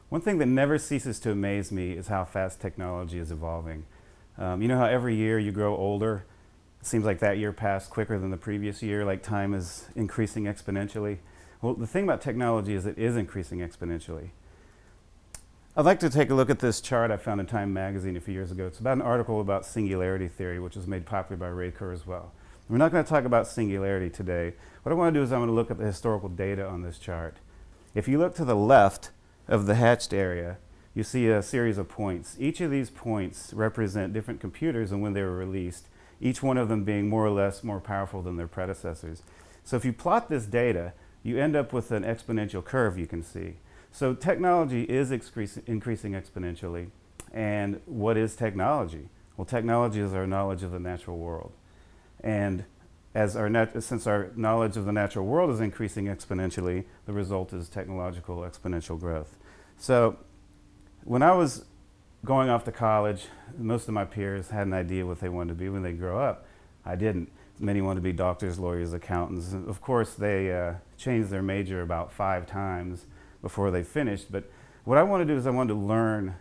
One thing that never ceases to amaze me is how fast technology is evolving. You know how every year you grow older, it seems like that year passed quicker than the previous year, like time is increasing exponentially. Well, the thing about technology is it is increasing exponentially. I'd like to take a look at this chart I found in Time magazine a few years ago. It's about an article about singularity theory, which was made popular by Ray Kurzweil. We're not going to talk about singularity today. What I want to do is I want to look at the historical data on this chart. If you look to the left of the hatched area, you see a series of points. Each of these points represent different computers and when they were released, each one of them being more or less more powerful than their predecessors. So if you plot this data, you end up with an exponential curve you can see. So technology is increasing exponentially. And what is technology? Well, technology is our knowledge of the natural world. And since our knowledge of the natural world is increasing exponentially, the result is technological exponential growth. So when I was going off to college, most of my peers had an idea what they wanted to be when they grow up. I didn't. Many wanted to be doctors, lawyers, accountants. And of course, they changed their major about 5 times before they finished. But what I wanted to do is I wanted to learn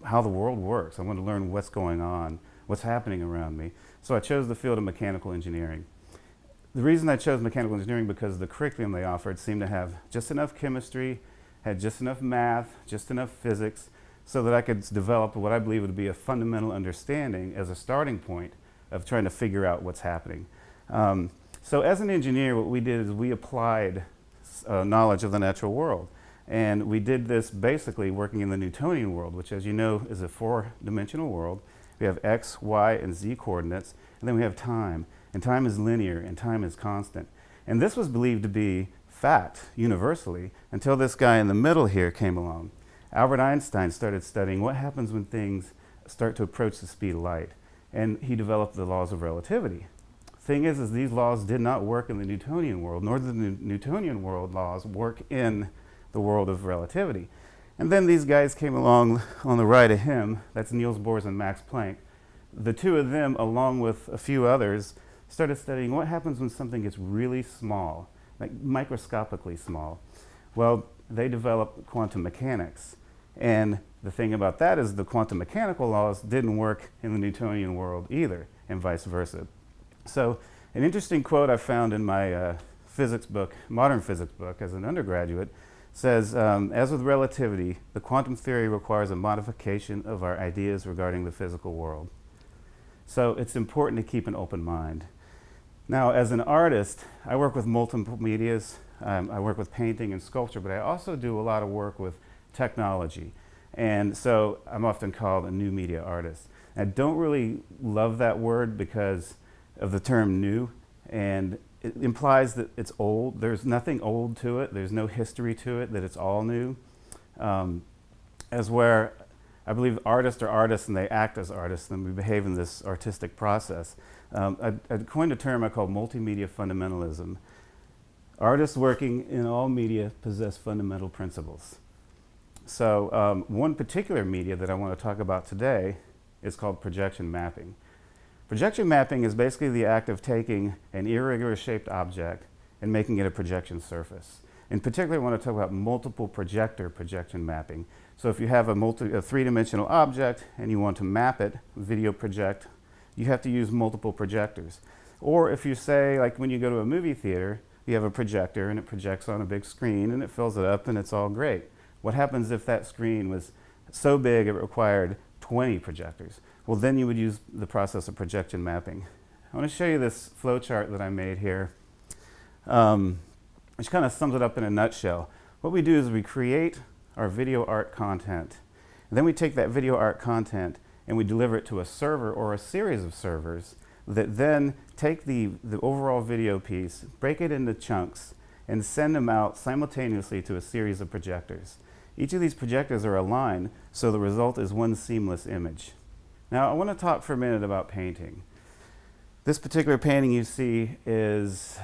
how the world works. I wanted to learn what's going on, what's happening around me. So I chose the field of mechanical engineering. The reason I chose mechanical engineering because the curriculum they offered seemed to have just enough chemistry, had just enough math, just enough physics, so that I could develop what I believe would be a fundamental understanding as a starting point of trying to figure out what's happening. So as an engineer, what we did is we applied knowledge of the natural world. And we did this basically working in the Newtonian world, which, as you know, is a 4-dimensional world. We have x, y, and z coordinates, and then we have time. And time is linear, and time is constant. And this was believed to be fact universally until this guy in the middle here came along. Albert Einstein started studying what happens when things start to approach the speed of light. And he developed the laws of relativity. Thing is these laws did not work in the Newtonian world, nor did the Newtonian world laws work in the world of relativity. And then these guys came along on the right of him, that's Niels Bohr and Max Planck. The two of them, along with a few others, started studying what happens when something gets really small, like microscopically small. Well, they developed quantum mechanics. And the thing about that is the quantum mechanical laws didn't work in the Newtonian world either, and vice versa. So an interesting quote I found in my physics book, modern physics book, as an undergraduate, says, as with relativity, the quantum theory requires a modification of our ideas regarding the physical world. So it's important to keep an open mind. Now, as an artist, I work with multiple medias. I work with painting and sculpture, but I also do a lot of work with technology. And so I'm often called a new media artist. I don't really love that word because of the term new, and it implies that it's old. There's nothing old to it. There's no history to it, that it's all new. As where I believe artists are artists and they act as artists and we behave in this artistic process. I coined a term I call multimedia fundamentalism. Artists working in all media possess fundamental principles. So one particular media that I want to talk about today is called projection mapping. Projection mapping is basically the act of taking an irregular shaped object and making it a projection surface. In particular, I want to talk about multiple projector projection mapping. So if you have a three-dimensional object and you want to map it, video project, you have to use multiple projectors. Or if you say, like when you go to a movie theater, you have a projector and it projects on a big screen and it fills it up and it's all great. What happens if that screen was so big it required 20 projectors? Well, then you would use the process of projection mapping. I want to show you this flow chart that I made here, which kind of sums it up in a nutshell. What we do is we create our video art content, and then we take that video art content and we deliver it to a server or a series of servers that then take the overall video piece, break it into chunks, and send them out simultaneously to a series of projectors. Each of these projectors are aligned, so the result is one seamless image. Now, I want to talk for a minute about painting. This particular painting you see is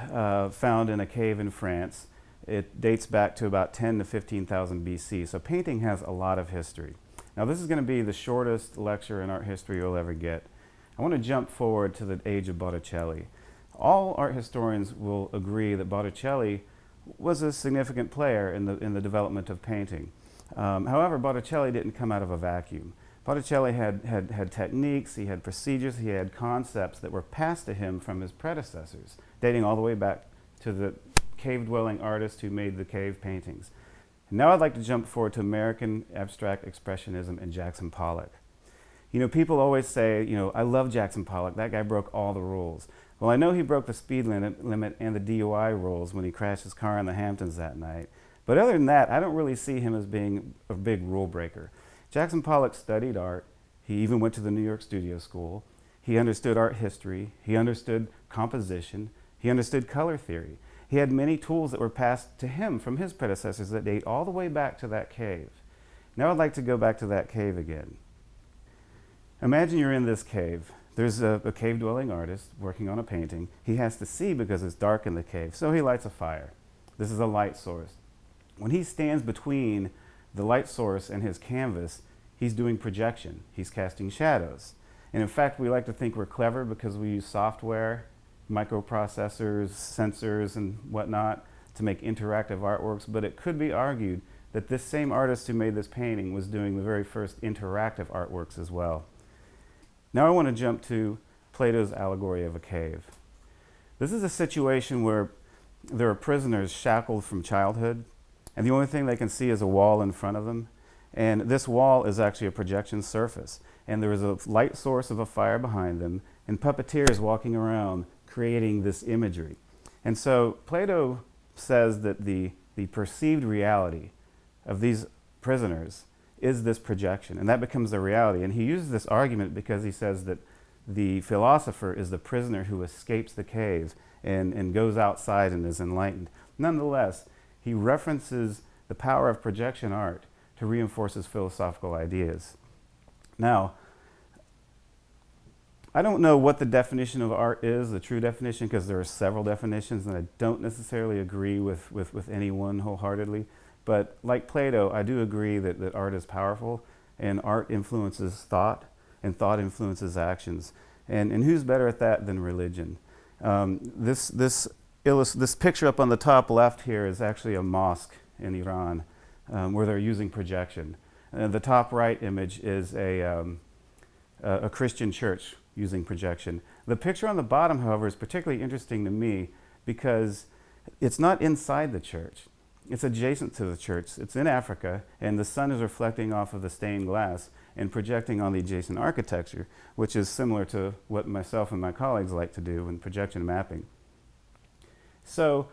found in a cave in France. It dates back to about 10 to 15,000 BC, so painting has a lot of history. Now, this is going to be the shortest lecture in art history you'll ever get. I want to jump forward to the age of Botticelli. All art historians will agree that Botticelli was a significant player in the development of painting. However, Botticelli didn't come out of a vacuum. Botticelli had techniques, he had procedures, he had concepts that were passed to him from his predecessors, dating all the way back to the cave-dwelling artist who made the cave paintings. Now I'd like to jump forward to American abstract expressionism and Jackson Pollock. You know, people always say, you know, I love Jackson Pollock, that guy broke all the rules. Well, I know he broke the speed limit and the DUI rules when he crashed his car in the Hamptons that night. But other than that, I don't really see him as being a big rule breaker. Jackson Pollock studied art. He even went to the New York Studio School. He understood art history. He understood composition. He understood color theory. He had many tools that were passed to him from his predecessors that date all the way back to that cave. Now I'd like to go back to that cave again. Imagine you're in this cave. There's a cave-dwelling artist working on a painting. He has to see because it's dark in the cave, so he lights a fire. This is a light source. When he stands between the light source and his canvas, he's doing projection. He's casting shadows. And in fact, we like to think we're clever because we use software, microprocessors, sensors, and whatnot to make interactive artworks, but it could be argued that this same artist who made this painting was doing the very first interactive artworks as well. Now I want to jump to Plato's Allegory of a Cave. This is a situation where there are prisoners shackled from childhood, and the only thing they can see is a wall in front of them. And this wall is actually a projection surface. And there is a light source of a fire behind them, and puppeteers walking around creating this imagery. And so Plato says that the perceived reality of these prisoners is this projection, and that becomes the reality. And he uses this argument because he says that the philosopher is the prisoner who escapes the cave and goes outside and is enlightened. Nonetheless, he references the power of projection art to reinforce his philosophical ideas. Now, I don't know what the definition of art is, the true definition, because there are several definitions, and I don't necessarily agree with any one wholeheartedly. But like Plato, I do agree that art is powerful, and art influences thought, and thought influences actions. And who's better at that than religion? This picture up on the top left here is actually a mosque in Iran where they're using projection. The top right image is a Christian church using projection. The picture on the bottom, however, is particularly interesting to me because it's not inside the church. It's adjacent to the church. It's in Africa, and the sun is reflecting off of the stained glass and projecting on the adjacent architecture, which is similar to what myself and my colleagues like to do in projection mapping. So,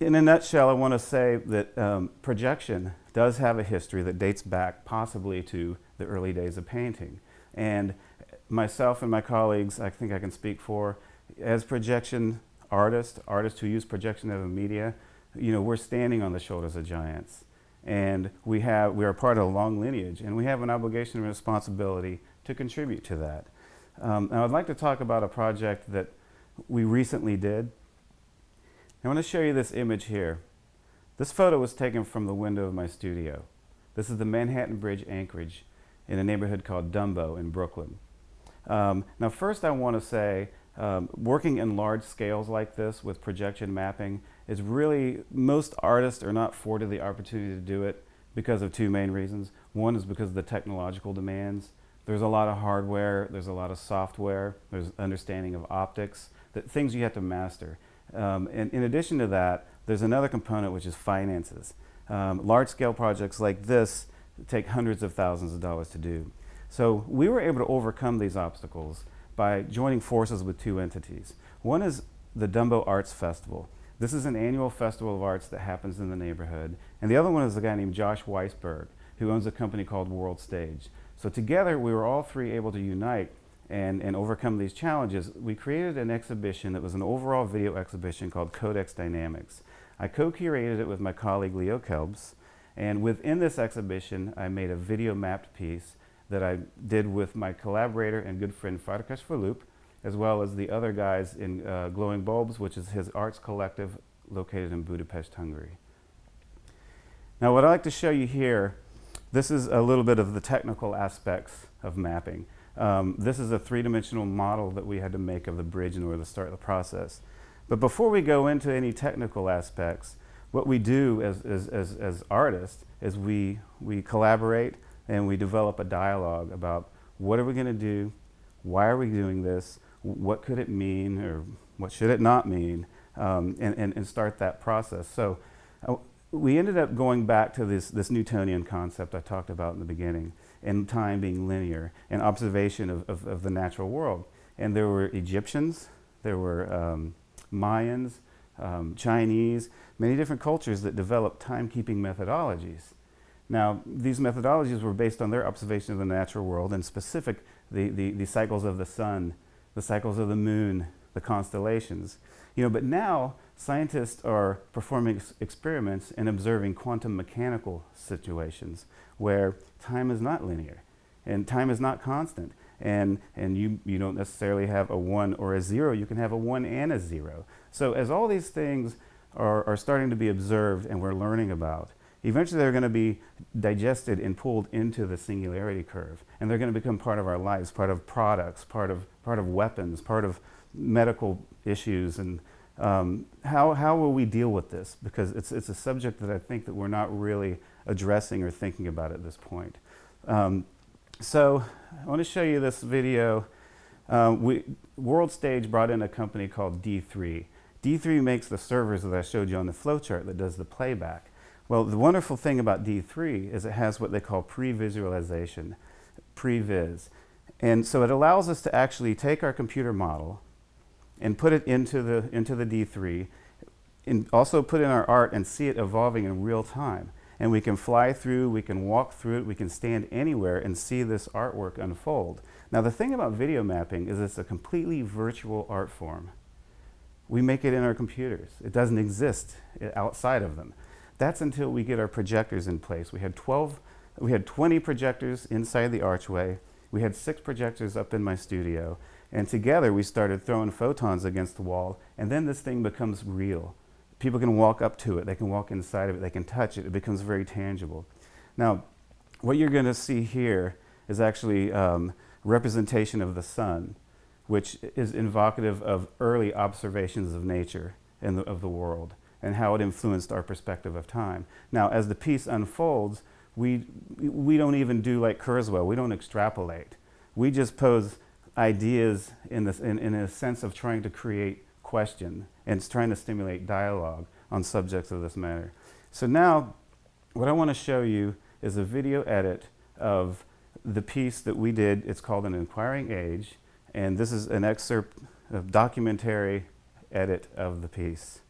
in a nutshell, I want to say that projection does have a history that dates back possibly to the early days of painting. And myself and my colleagues, I think I can speak for, as projection artists who use projection as a media, you know, we're standing on the shoulders of giants. And we are part of a long lineage, and we have an obligation and responsibility to contribute to that. Now I'd like to talk about a project that we recently did. I want to show you this image here. This photo was taken from the window of my studio. This is the Manhattan Bridge anchorage in a neighborhood called Dumbo in Brooklyn. Now first I want to say, working in large scales like this with projection mapping is really, most artists are not afforded the opportunity to do it because of two main reasons. One is because of the technological demands. There's a lot of hardware, there's a lot of software, there's understanding of optics, things you have to master. And in addition to that, there's another component, which is finances. Large scale projects like this take hundreds of thousands of dollars to do. So we were able to overcome these obstacles by joining forces with two entities. One is the Dumbo Arts Festival. This is an annual festival of arts that happens in the neighborhood. And the other one is a guy named Josh Weisberg, who owns a company called World Stage. So together, we were all three able to unite and overcome these challenges. We created an exhibition that was an overall video exhibition called Codex Dynamics. I co-curated it with my colleague Leo Kelbs, and within this exhibition, I made a video mapped piece that I did with my collaborator and good friend Farkas Falup, as well as the other guys in Glowing Bulbs, which is his arts collective located in Budapest, Hungary. Now what I'd like to show you here, this is a little bit of the technical aspects of mapping. This is a three-dimensional model that we had to make of the bridge in order to start the process. But before we go into any technical aspects, what we do as artists is we collaborate and we develop a dialogue about what are we going to do, why are we doing this, what could it mean, or what should it not mean, and start that process. So we ended up going back to this Newtonian concept I talked about in the beginning, and time being linear, and observation of the natural world. And there were Egyptians, there were Mayans, Chinese, many different cultures that developed timekeeping methodologies. Now, these methodologies were based on their observation of the natural world, and specific, the cycles of the sun, the cycles of the moon, the constellations. But now scientists are performing experiments and observing quantum mechanical situations where time is not linear and time is not constant. And you don't necessarily have a 1 or a 0, you can have a 1 and a 0. So as all these things are starting to be observed and we're learning about, eventually they're going to be digested and pulled into the singularity curve. And they're going to become part of our lives, part of products, part of weapons, part of medical issues. And how will we deal with this? Because it's a subject that I think that we're not really addressing or thinking about at this point. So I want to show you this video. World Stage brought in a company called D3. D3 makes the servers that I showed you on the flowchart that does the playback. Well, the wonderful thing about D3 is it has what they call pre-visualization, pre-viz. And so it allows us to actually take our computer model and put it into the D3, and also put in our art and see it evolving in real time. And we can fly through, we can walk through it, we can stand anywhere and see this artwork unfold. Now the thing about video mapping is it's a completely virtual art form. We make it in our computers. It doesn't exist outside of them. That's until we get our projectors in place. We had 20 projectors inside the archway. We had 6 projectors up in my studio. And together we started throwing photons against the wall, and then this thing becomes real. People can walk up to it, they can walk inside of it, they can touch it, it becomes very tangible. Now, what you're going to see here is actually representation of the sun, which is evocative of early observations of nature and of the world, and how it influenced our perspective of time. Now, as the piece unfolds, we don't even do like Kurzweil, we don't extrapolate. We just pose ideas in a sense of trying to create question, and it's trying to stimulate dialogue on subjects of this matter. So now, what I want to show you is a video edit of the piece that we did. It's called An Inquiring Age, and this is an excerpt of documentary edit of the piece.